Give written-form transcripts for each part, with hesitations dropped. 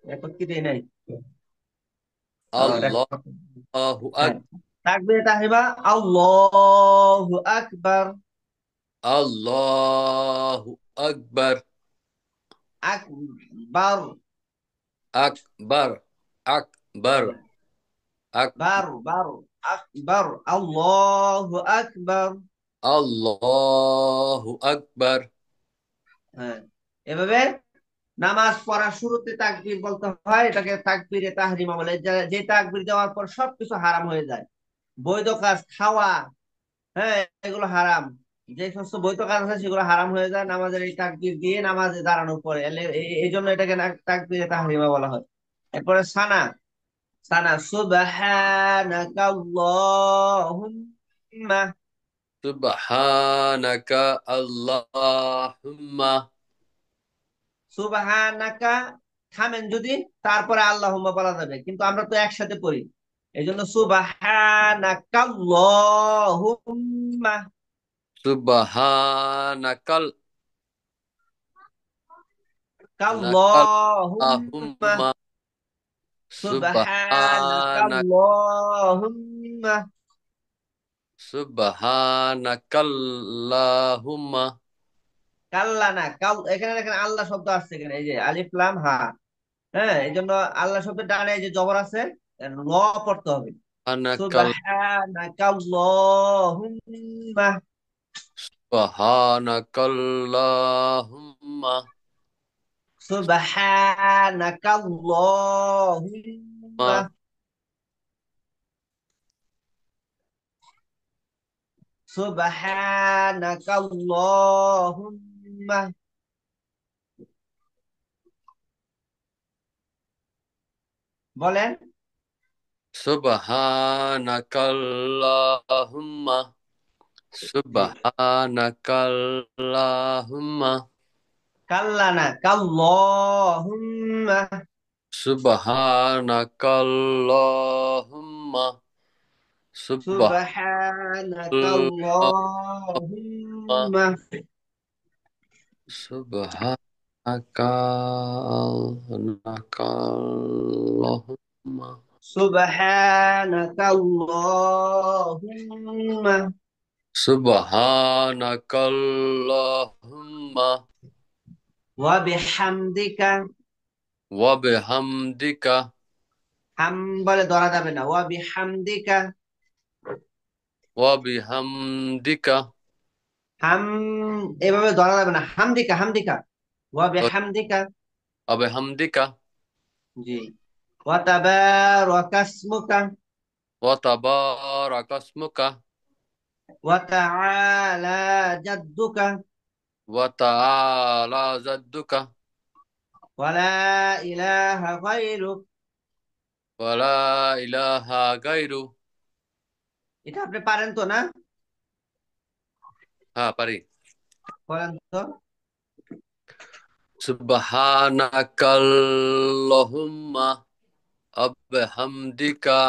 Record কি দেই নাই? Allahu record. হ্যাঁ, Akbar. তাকবীরে তাহরিমা, আল্লাহু আকবার। Allahu Akbar. আকবার। Akbar. Akbar. Akbar. বার আকবার, আল্লাহু আকবার। Allahu Akbar. হ্যাঁ, এভাবে নামাজ পড়ার শুরুতে তাকবীর বলতে হয়, এটাকে তাকবীরে তাহরিমা বলে। যে তাকবীর দেওয়ার পর সবকিছু হারাম হয়ে যায়। বৈধ কাজ, খাওয়া, হ্যাঁ, এগুলো হারাম। যে সমস্ত বৈধ কাজ আছে সেগুলো হারাম হয়ে যায় নামাজের এই তাকবীর দিয়ে নামাজে দাঁড়ানোর পরে। এই জন্য এটাকে তাকবীরে তাহরিমা বলা হয়। এরপরে সানা। সানা, সুবহানাকাল্লাহুম্মা। Subhanaka Allahumma. সুবহানাকা, থামেন যদি, তারপরে আল্লাহুম্মা বলা যাবে, কিন্তু আমরা তো একসাথে পড়ি। এই জন্য সুবহানাকাল্লাহুম্মা। Subhanakal nakal কাল্লাহুম্মা। Allahumma. Subhanak সুবহানাকাল্লাহুম্মা। Subhanakallahumma. কাল্লা না, এখানে দেখেন আল্লাহ শব্দ আসছে, এখানে এই যে আলিফ লাম হা। হ্যাঁ, এই জন্য আল্লাহ শব্দের ডানে এই যে জবর আছে, র পড়তে হবে। Anakal সুবহানাকাল্লাহুম্মা। Subhanakallahumma. সুবহানাকাল্লাহুম্মা। Ma সুবহানাকাল্লাহুম্মা। বলেন। Subhanakallahumma. জি, Subhanakallahumma. কাল্লা না, কাল্লাহুম্মা। Subhanakallahumma. Subhanakallahumma. সুবহানাকাল্লাহুম্মা। Subhanakallahumma. সুবহানাকাল্লাহুম্মা। Subhanakallahumma. ওয়া বিহামদিকা। Wa bihamdika. হাম বলে ধরা যাবে না, ওয়া বিহামদিকা। Wa bihamdika. হাম এভাবে ধরা যাবে না, হামদিকা, হামদিকা। ওয়া বিহামদিকা। Wa bihamdika. জি। ওয়া তাবারাকাসমুকা। Wa tabarakasmuka. ওয়া তাআলা জাদ্দুকা। Wa ta'ala zadduka. ওয়া লা ইলাহা গায়রুক। Wa la ilaha gairu. এটা আপনি পারেন তো না? Ha, pari. বলেন তো। Subhanakallahumma. Abhamdika.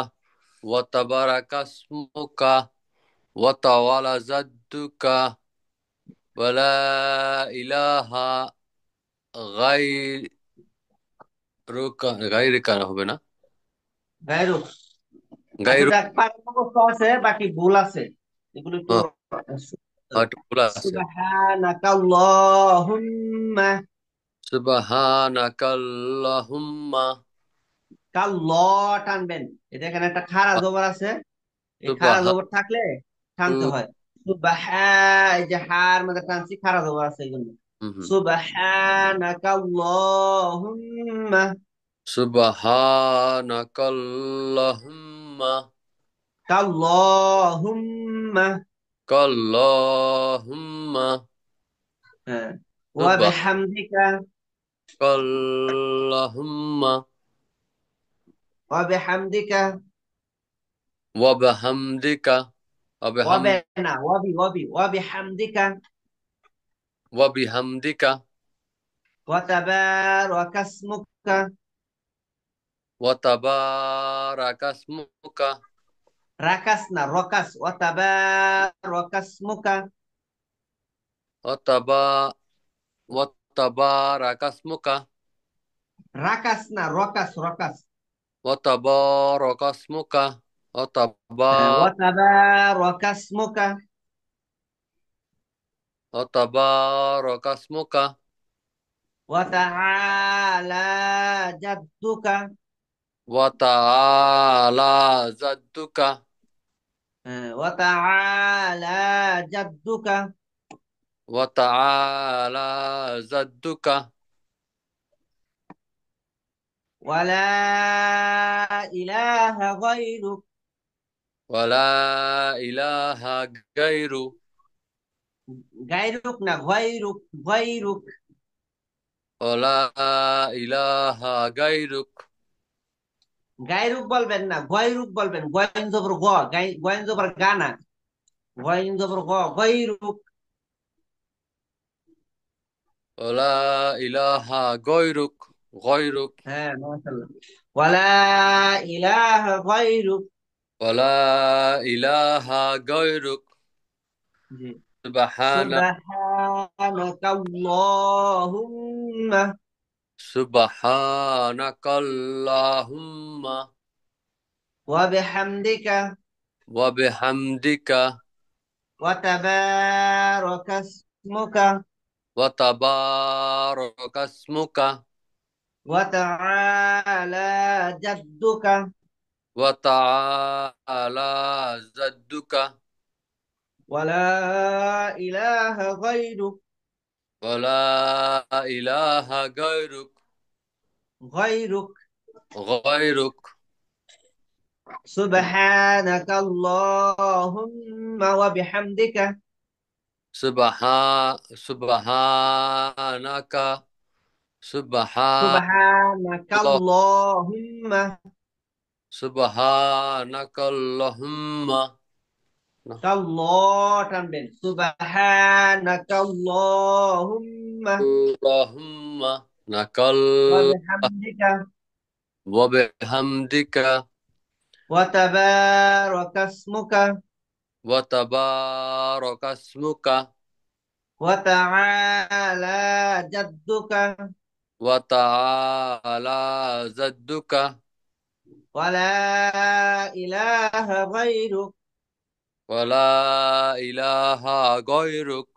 Wa tabarakasmuka. Wa ta'ala zadduka. Wa la ilaha গায়রুকা হবে না? গায়রুক। আচ্ছা, গায়রু। যাক, পারেন অবস্থা আছে, বাকি ভুল আছে। এগুলো একটু হ্যাঁ, একটু ভুল আছে। সুবহানাকাল্লাহুম্মা। সুবহানাকাল্লাহুম্মা। ল টানবেন। এটা এখানে একটা খাড়া জবর আছে। এই খাড়া সুবহান জবর থাকলে টানতে হয়। এই যে হার মধ্যে টানছি, খাড়া জবর আছে এই জন্য। হুম হুম। সুবহানাকাল্লাহুম্মা। সুবহানাকাল্লাহুম্মা। কাল্লাহুম্মা। কাল্লাহুম্মা। হ্যাঁ, ওয়া বিহামদিকা। সুবহানাকাল্লাহুম্মা। ওয়া বিহামদিকা। ওয়া বিহামদিকা। ওয়া বে না, ওয়া বিহামদিকা। ওয়া বিহামদিকা। ওয়া তাবারাকাসমুকা। ওয়া তাবারাকাসমুকা। রাকাস না, রকাস। ওয়া তাবারাকাসমুকা। ওয়া তাবারাকাসমুকা। রাকাস না, রকাস রকাস। وتبارك اسمك হ্যাঁ, ওয়াতাবারাকা ইসমুকা। وتبارك اسمك ওয়াতাআলা জাদ্দুকা। وتعالى جدك হ্যাঁ, ওয়াতাআলা জাদ্দুকা। وتعالى جدك ওয়ালা ইলাহা গায়রুক। ولا إله غير গায়রুক না, গায়রুক। গায়রুক। ولا إله غيرك গায়রুক বলবেন না, গয়রুক বলবেন। গয়েন জবর গ, গয়েন জবর গানা। গয়েন জবর গ, গয়রুক। ولا إله غيرك হ্যাঁ, মাশাআল্লাহ। ওয়ালা ইলাহা গায়রুক। ولا إله غيرك জি। سبحان সুবহানাকাল্লাহুম্মা سبحانك اللهم ওয়া বিহামদিকা وبحمدك ওয়া তাবারাকা ইসমুকা وتبارك اسمك ওয়া তাআলা জাদ্দুকা وتعالى جدك ওয়ালা ইলাহা গায়রুক। ولا إله غيرك গায়রুক। غيرك সুবহানাকাল্লাহুম্মা ওয়া বিহামদিকা سبحانك سبحان الله সুবহানাকাল্লাহুম্মা سبحانك اللهم কাল্লাহ টানবেন। সুবহানাকাল্লাহুম্মা اللهم نكال ওয়া বিহামদিকা وبحمدك ওয়া তাবারাকা ইসমুকা وتبارك اسمك ওয়া তাআলা জাদ্দুকা وتعالى جدك ওয়া লা ইলাহা গায়রুক। ولا إله غيرك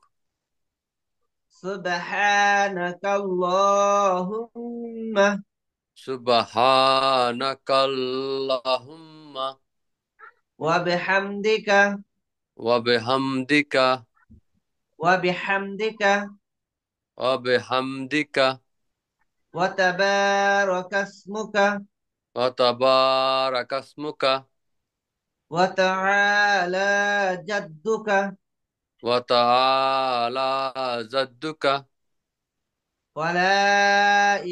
সুবহানাকাল্লাহুম্মা سبحانك اللهم ওয়া বিহামদিকা وبحمدك ওয়া বিহামদিকা وبحمدك ওয়া তাবারাকা ইসমুকা وتبارك اسمك ওয়া তাআলা জাদ্দুকা وتعالى جدك ওয়া লা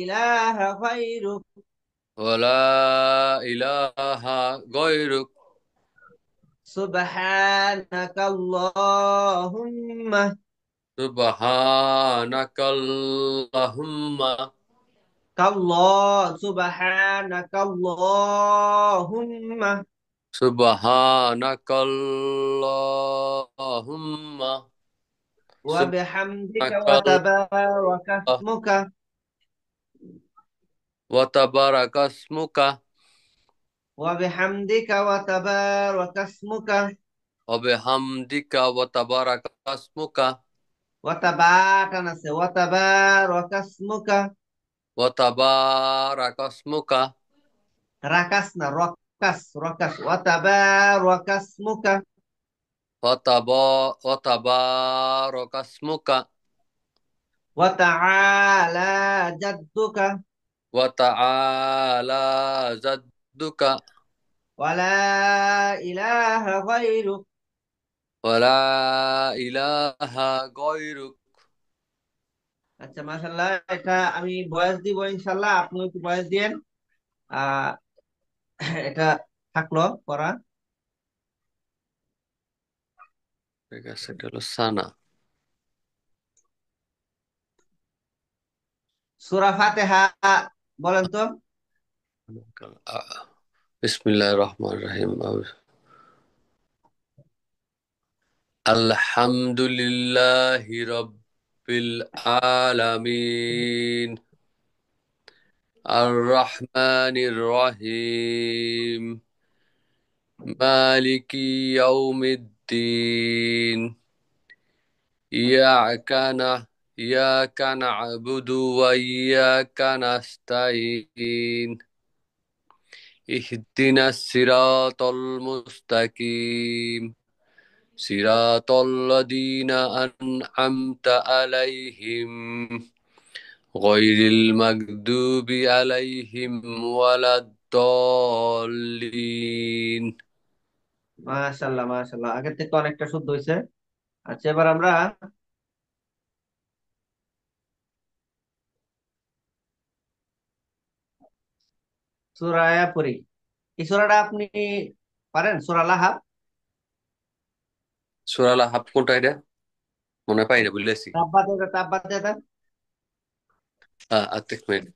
ইলাহা গায়রুক। ولا إله غيرك সুবহানাকাল্লাহুম্মা سبحانك اللهم সুবহানাকাল্লাহুম্মা سبحانك اللهم ওয়া বিহামদিকা سبحانك ওয়া তাবারাকা الله ইসমুকা وتبارك اسمك ওয়া বিহামদিকা ওয়া তাবারাকা ইসমুকা وبحمدك وتبارك اسمك ওয়া তাবাটান আছে, ওয়া তাবারাকা ইসমুকা। وتبارك اسمك রাকাস না, রকাস রকাস। ওয়া তাবারাকা ইসমুকা وتبارك اسمك ওয়া তাআলা জাদ্দুকা وتعالى جدك ওয়া লা ইলাহা গায়রুক। ولا إله غيرك আচ্ছা, মাশাআল্লাহ। এটা আমি ভয়েস দিব ইনশাআল্লাহ, আপনিও একটু ভয়েস দিয়েন। আহ এটা থাকলো পড়া। ঠিক আছে এটা হলো সানা সূরা ফাতিহা বলেন তো। বিসমিল্লাহির রহমানির রহিম আলহামদুলিল্লাহি রাব্বিল আলামিন الرحمن الرحيم مالك يوم الدين إياك ن- إياك نعبد وإياك نستعين اهدنا الصراط المستقيم صراط الذين أنعمت عليهم غير المغضوب عليهم ولا الضالين মাশাআল্লাহ মাশাআল্লাহ, আগের থেকে অনেকটা শুদ্ধ হয়েছে। আচ্ছা, এবার আমরা সূরা পড়ি। এই সূরাটা আপনি পারেন? সূরা লাহাব। সূরা লাহাব কোনটা এটা মনে পাই না, বুঝলেছি। তাব্বাত ইয়াদা, তাব্বাত ইয়াদা। আত্মিক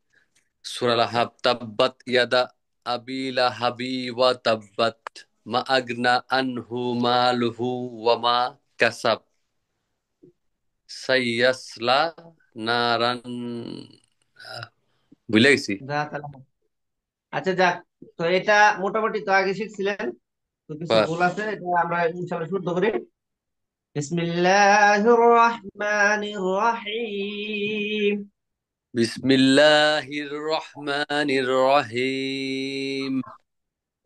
সূরা লাহাব তাব্বাত ইয়াদা আবি লাহাবি ওয়া তাব্বাত মা আগনা আনহু মালুহু ওয়া মা কাসাব সাইয়াসলা নারান। আহ, ভুলে গেছি। আচ্ছা যাক, তো এটা মোটামুটি তো আগে শিখছিলেন, তো কিছু বা- ভুল আছে, এটা আমরা ইনশাআল্লাহ শুদ্ধ করি। বিসমিল্লাহির রহমানির রহিম। বিসমিল্লাহির রহমানির রহিম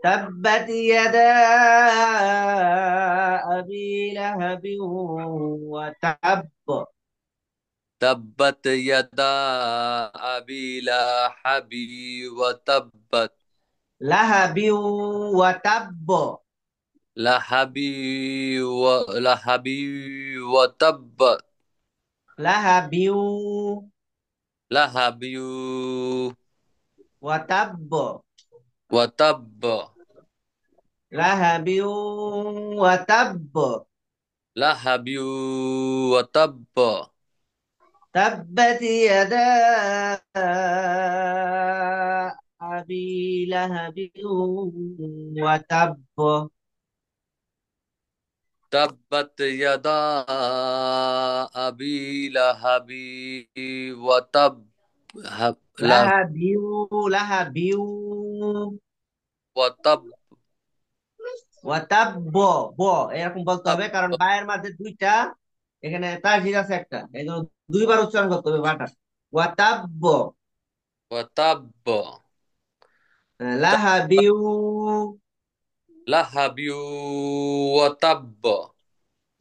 تبت يدا أبي لهب وتب. তাব্বাত ইয়াদা আবি লাহাবি ওয়া তাব্বাত لهب وتب. লাহাবি ওয়া লাহাবি ওয়া তাব্বাত لهب লাহাবি وتب. ওয়া তাব্ব لهب وتب. লাহাবি ওয়া তাব্ব تبت يدا أبي لهب وتب. তাব্বাত ইয়াদা আবি লাহাবি ওয়া তাব لهب لهب ওয়া তাব ওয়াতাব ব এরকম বলতে হবে, কারণ বায়ের মাঝে দুইটা, এখানে তাজির আছে একটা, এই জন্য দুইবার উচ্চারণ করতে হবে বাটা। ওয়াতাব ওয়া তাব্ব লাহাবিউ লাহাবি ওয়া তাব্ব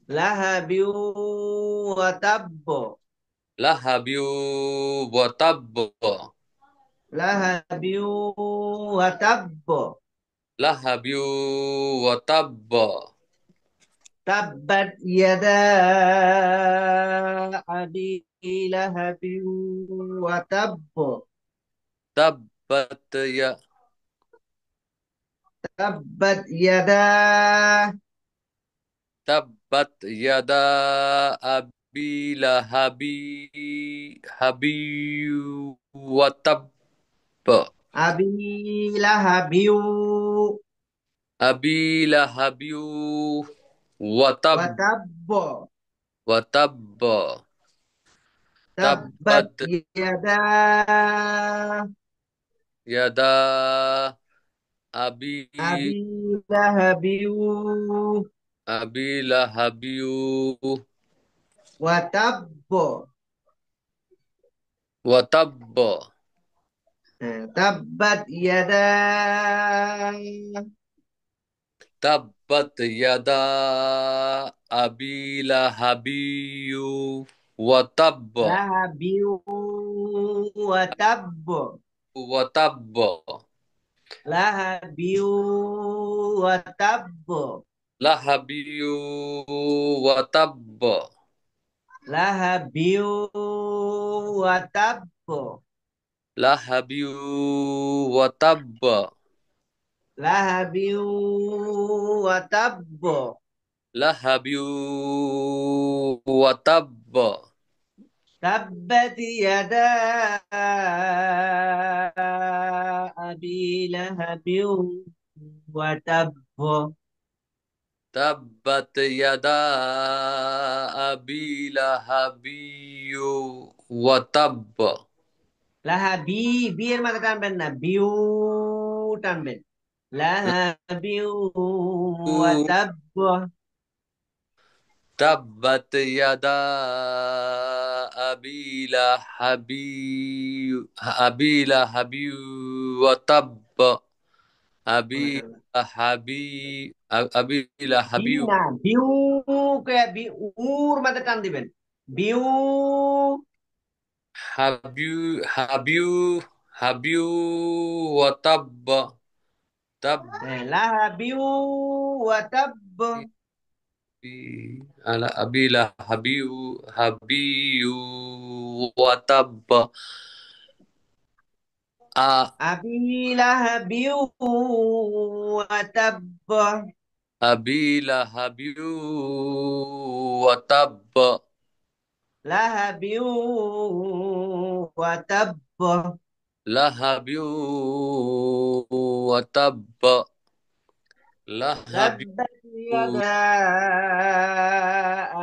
লাহাবিউ ওয়াতাব লাহাবি ওয়া তাব্ব লাহাবিউ ওয়াতাব। লাহাবি ওয়া তাব্ব তাব্বাত ইয়াদা আবি লাহাবিউ ওয়াতাব। তাব্বাত তাব্বাত ইয়াদা تبت يدا أبي لهب هبي وتب আবি লাহাবিউ أبي لهب وتب وتب. وتب تبت تبت يدا يدا أبي أبي لهب أبي لهب وتب. وتب تبت يدا تبت يدا أبي لهب وتب لهب وتب. وتب لهب وتب. لهبي وتب لهب وتب. لهبي وتب لهب وتب. لهبي وتب تبت يدا أبي لهب وتب. تبت يدا أبي لهب وتب লাহা বি, বি এর মাঝে টানবেন না, বিউ টানবেন। লাহা বিউ ওয়া তাব্ব। تبت يدا أبي لهب أبي لهب وتب أبي মাশাআল্লাহ। لهب أبي বি لهب না, বিউ কে বি, উর মাঝে টান দিবেন। বিউ। হাবিউ হাবিউ ওয়াতাব তাব হ্যাঁ, লাহা বিউ ওয়া তাব্ব। আলা আবিলা হাবিউ হাবিউ ওয়াতাব আ আবি লাহা বিউ ওয়া তাব্ব। আবিলা হাবিউ ওয়াতাব লাহা বিউ ওয়া তাব্ব। লাহাবিউ ওয়াতাব লাহাবিউ تبت يدا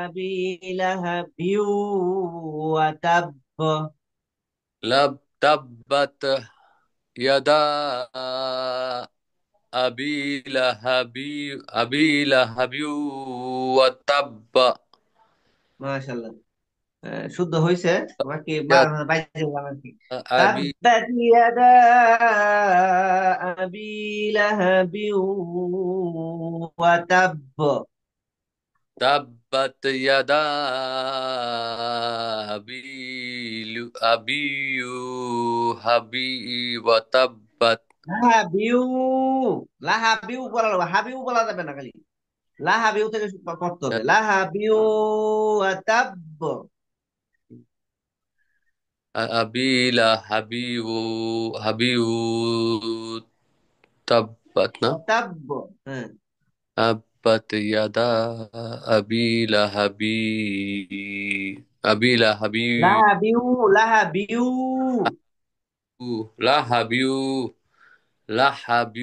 أبي لهب وتب. লাব তাব্বাত ইয়াদা أبي لهب أبي لهب وتب মাশাআল্লাহ। শুদ্ধ হয়েছে। তোমাকে يد বাইরে দিলাম আর কি। أبي تبت يدا أبي لهب وتب. تبت يدا أبي هبي وتبت লাহাবিউ, লাহাবিউ বলা যাবে, হাবিউ বলা যাবে না খালি। লাহাবিউ থেকে পড়তে হবে, লাহাবিউ ওয়াতাব। أبي لهب هبي تبت ওয়াতাব। হ্যাঁ। تبت يدا أبي لهب أبي لهب লাহাবিউ, লাহাবিউ। لهب لهب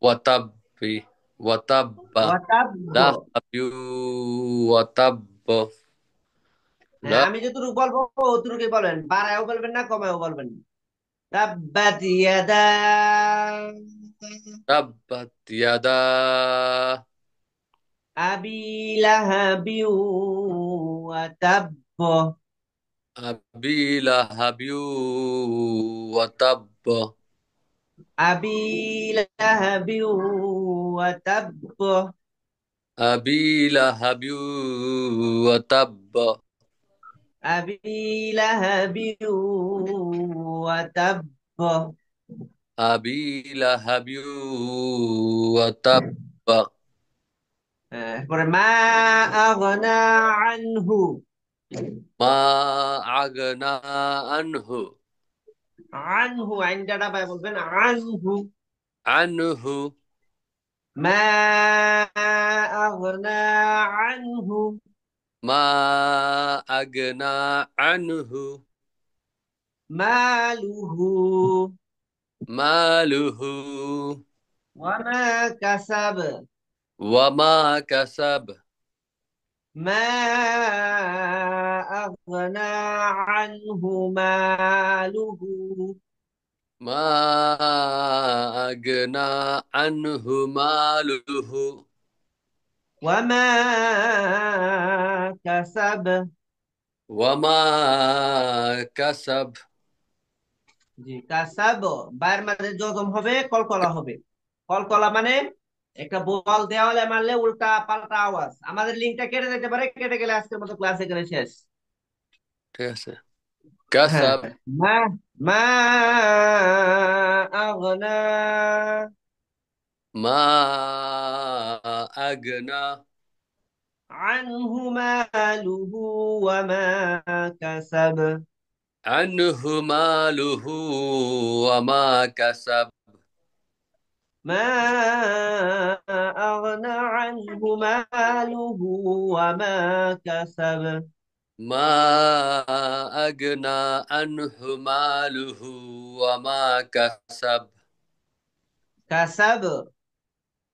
وتب وتب ওয়াতাব। لهب وتب হ্যাঁ, لا আমি যতটুকু বলবো অতটুকুই বলবেন, বাড়ায়ও বলবেন না, কমায়ও বলবেন না। তাব্বাত ইয়াদা تبت يدا আবি লাহাবিউ ওয়াতাব। أبي لهب وتب আবি লাহাবিউ ওয়াতাব। أبي لهب وتب আবি লাহাবিউ ওয়াতাব। أبي لهب وتب এরপরে মা আগনা আনহু। ما أغنى عنه আনহু আইন ডাটা পায় বলবেন আনহু। عنه মা আগনা আনহু ما أغنى عنه মালুহু ماله ওয়ামা কাসাব। وما كسب মা আগনা আনহু মালুহু ما أغنى عنه ماله ওয়ামা কাসাব। وما كسب জি, কাসাব বায়ের মাঝে জজম হবে, কলকলা হবে। কলকলা মানে একটা বল দেওয়ালে মারলে উল্টা পাল্টা আওয়াজ। আমাদের লিঙ্কটা কেটে যেতে পারে, কেটে গেলে আজকের মতো ক্লাস এখানে শেষ। ঠিক আছে হ্যাঁ। كسب মা মা আগনা ما أغنى আনহু মালুহু ওয়া মা কাসাব। عنه ماله وما كسب মা আগনা আনহু মালুহু ওয়া মা কাসাব। ما أغنى عنه ماله وما كسب কাসাব